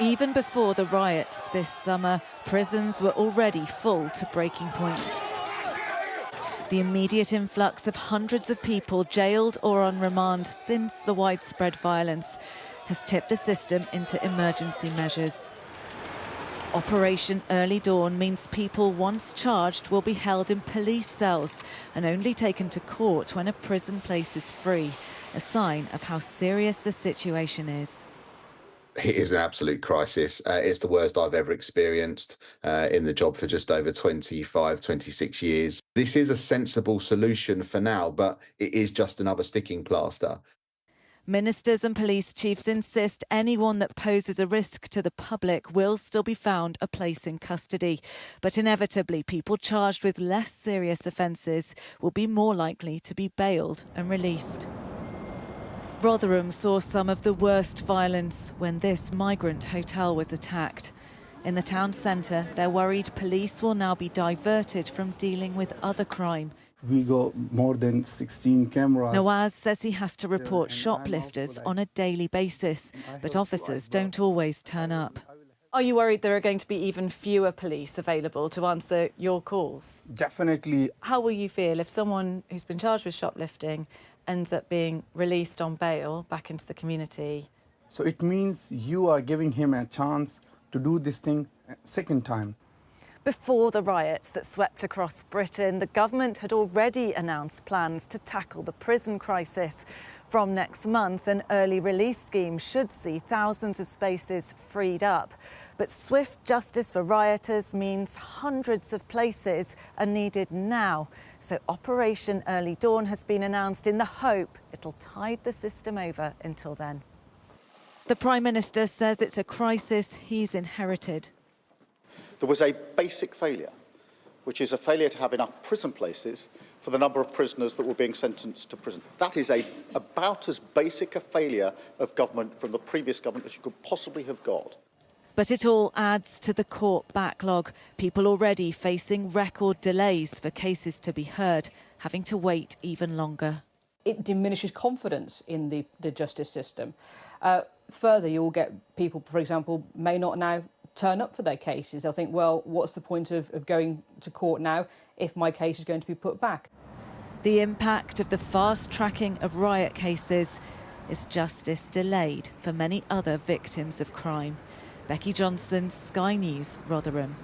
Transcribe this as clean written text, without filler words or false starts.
Even before the riots this summer, prisons were already full to breaking point. The immediate influx of hundreds of people jailed or on remand since the widespread violence has tipped the system into emergency measures. Operation Early Dawn means people once charged will be held in police cells and only taken to court when a prison place is free, a sign of how serious the situation is. It is an absolute crisis. It's the worst I've ever experienced in the job for just over 25, 26 years. This is a sensible solution for now, but it is just another sticking plaster. Ministers and police chiefs insist anyone that poses a risk to the public will still be found a place in custody. But inevitably, people charged with less serious offences will be more likely to be bailed and released. Rotherham saw some of the worst violence when this migrant hotel was attacked. In the town centre, they're worried police will now be diverted from dealing with other crime. We got more than 16 cameras. Nawaz says he has to report shoplifters on a daily basis, but officers don't always turn up. Are you worried there are going to be even fewer police available to answer your calls? Definitely. How will you feel if someone who's been charged with shoplifting ends up being released on bail back into the community? So it means you are giving him a chance to do this thing a second time. Before the riots that swept across Britain, the government had already announced plans to tackle the prison crisis. From next month, an early release scheme should see thousands of spaces freed up. But swift justice for rioters means hundreds of places are needed now. So Operation Early Dawn has been announced in the hope it'll tide the system over until then. The Prime Minister says it's a crisis he's inherited. There was a basic failure, which is a failure to have enough prison places for the number of prisoners that were being sentenced to prison. That is about as basic a failure of government from the previous government as you could possibly have got. But it all adds to the court backlog. People already facing record delays for cases to be heard, having to wait even longer. It diminishes confidence in the justice system. Further, you'll get people, for example, may not now turn up for their cases. They'll think, well, what's the point of going to court now if my case is going to be put back? The impact of the fast tracking of riot cases is justice delayed for many other victims of crime. Becky Johnson, Sky News, Rotherham.